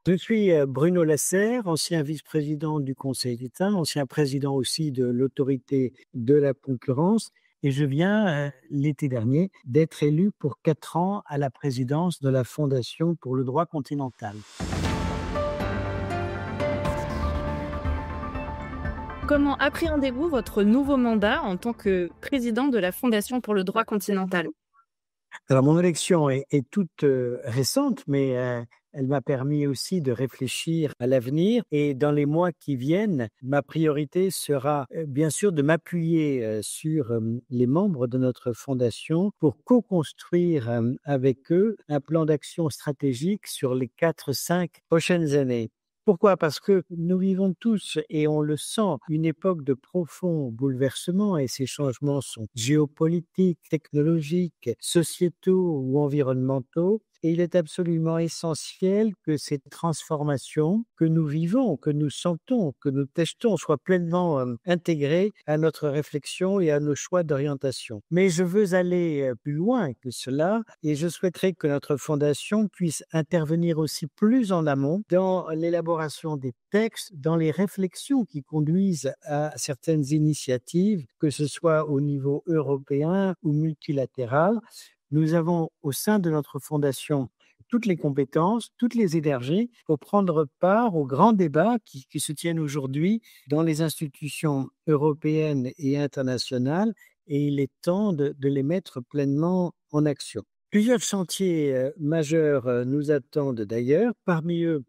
Je suis Bruno Lasserre, ancien vice-président du Conseil d'État, ancien président aussi de l'Autorité de la concurrence, et je viens, l'été dernier, d'être élu pour 4 ans à la présidence de la Fondation pour le droit continental. Comment appréhendez-vous votre nouveau mandat en tant que président de la Fondation pour le droit continental? Alors mon élection est toute récente, mais elle m'a permis aussi de réfléchir à l'avenir et dans les mois qui viennent, ma priorité sera, bien sûr de m'appuyer, sur, les membres de notre fondation pour co-construire, avec eux un plan d'action stratégique sur les 4-5 prochaines années. Pourquoi? Parce que nous vivons tous, et on le sent, une époque de profonds bouleversements, et ces changements sont géopolitiques, technologiques, sociétaux ou environnementaux. Et il est absolument essentiel que ces transformations que nous vivons, que nous sentons, que nous testons, soient pleinement intégrées à notre réflexion et à nos choix d'orientation. Mais je veux aller plus loin que cela, et je souhaiterais que notre fondation puisse intervenir aussi plus en amont dans l'élaboration des textes, dans les réflexions qui conduisent à certaines initiatives, que ce soit au niveau européen ou multilatéral. Nous avons au sein de notre fondation toutes les compétences, toutes les énergies pour prendre part aux grands débats qui se tiennent aujourd'hui dans les institutions européennes et internationales, et il est temps de les mettre pleinement en action. Plusieurs chantiers majeurs nous attendent d'ailleurs. Parmi eux,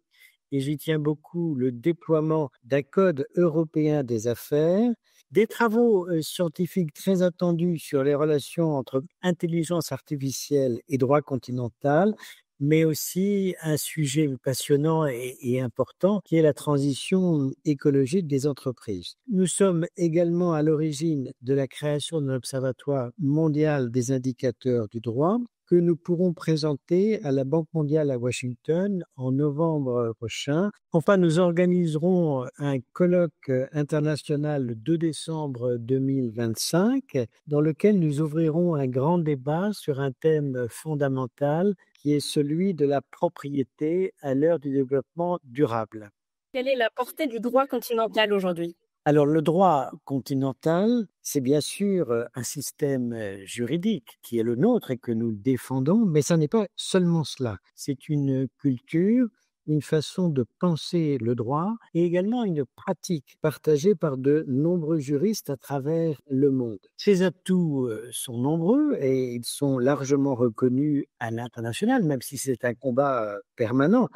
et j'y tiens beaucoup, le déploiement d'un code européen des affaires, des travaux scientifiques très attendus sur les relations entre intelligence artificielle et droit continental, mais aussi un sujet passionnant et important qui est la transition écologique des entreprises. Nous sommes également à l'origine de la création de l'Observatoire mondial des indicateurs du droit, que nous pourrons présenter à la Banque mondiale à Washington en novembre prochain. Enfin, nous organiserons un colloque international le 2 décembre 2025 dans lequel nous ouvrirons un grand débat sur un thème fondamental qui est celui de la propriété à l'heure du développement durable. Quelle est la portée du droit continental aujourd'hui? Alors, le droit continental, c'est bien sûr un système juridique qui est le nôtre et que nous défendons, mais ça n'est pas seulement cela. C'est une culture, une façon de penser le droit et également une pratique partagée par de nombreux juristes à travers le monde. Ces atouts sont nombreux et ils sont largement reconnus à l'international, même si c'est un combat permanent.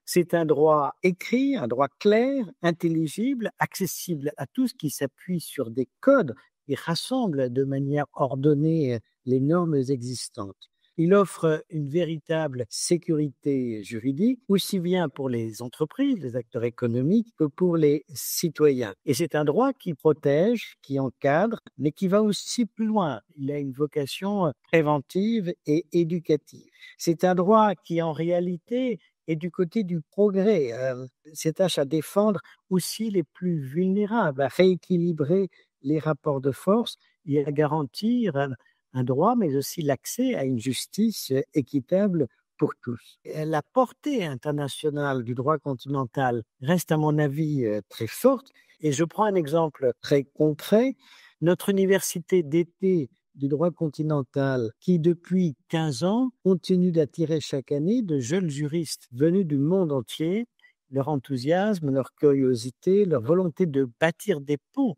C'est un droit écrit, un droit clair, intelligible, accessible à tous, qui s'appuie sur des codes et rassemble de manière ordonnée les normes existantes. Il offre une véritable sécurité juridique, aussi bien pour les entreprises, les acteurs économiques, que pour les citoyens. Et c'est un droit qui protège, qui encadre, mais qui va aussi plus loin. Il a une vocation préventive et éducative. C'est un droit qui, en réalité, est du côté du progrès, s'attache à défendre aussi les plus vulnérables, à rééquilibrer les rapports de force et à garantir un droit, mais aussi l'accès à une justice équitable pour tous. La portée internationale du droit continental reste, à mon avis, très forte, et je prends un exemple très concret. Notre université d'été du droit continental, qui depuis 15 ans continue d'attirer chaque année de jeunes juristes venus du monde entier. Leur enthousiasme, leur curiosité, leur volonté de bâtir des ponts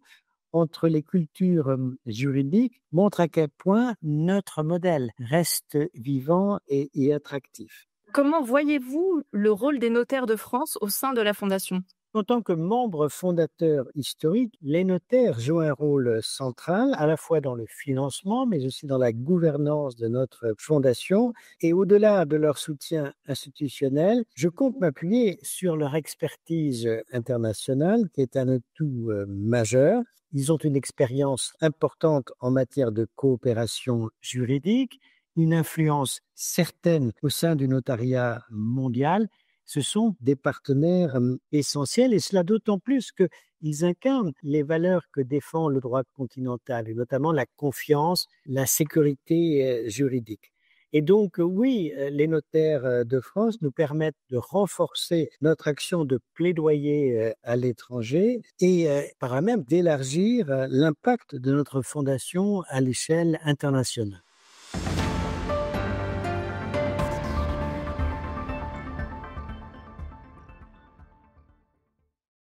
entre les cultures juridiques montrent à quel point notre modèle reste vivant et attractif. Comment voyez-vous le rôle des notaires de France au sein de la Fondation? En tant que membre fondateur historique, les notaires jouent un rôle central, à la fois dans le financement, mais aussi dans la gouvernance de notre fondation. Et au-delà de leur soutien institutionnel, je compte m'appuyer sur leur expertise internationale, qui est un atout majeur. Ils ont une expérience importante en matière de coopération juridique, une influence certaine au sein du notariat mondial. Ce sont des partenaires essentiels, et cela d'autant plus qu'ils incarnent les valeurs que défend le droit continental, et notamment la confiance, la sécurité juridique. Et donc, oui, les notaires de France nous permettent de renforcer notre action de plaidoyer à l'étranger et par là même d'élargir l'impact de notre fondation à l'échelle internationale.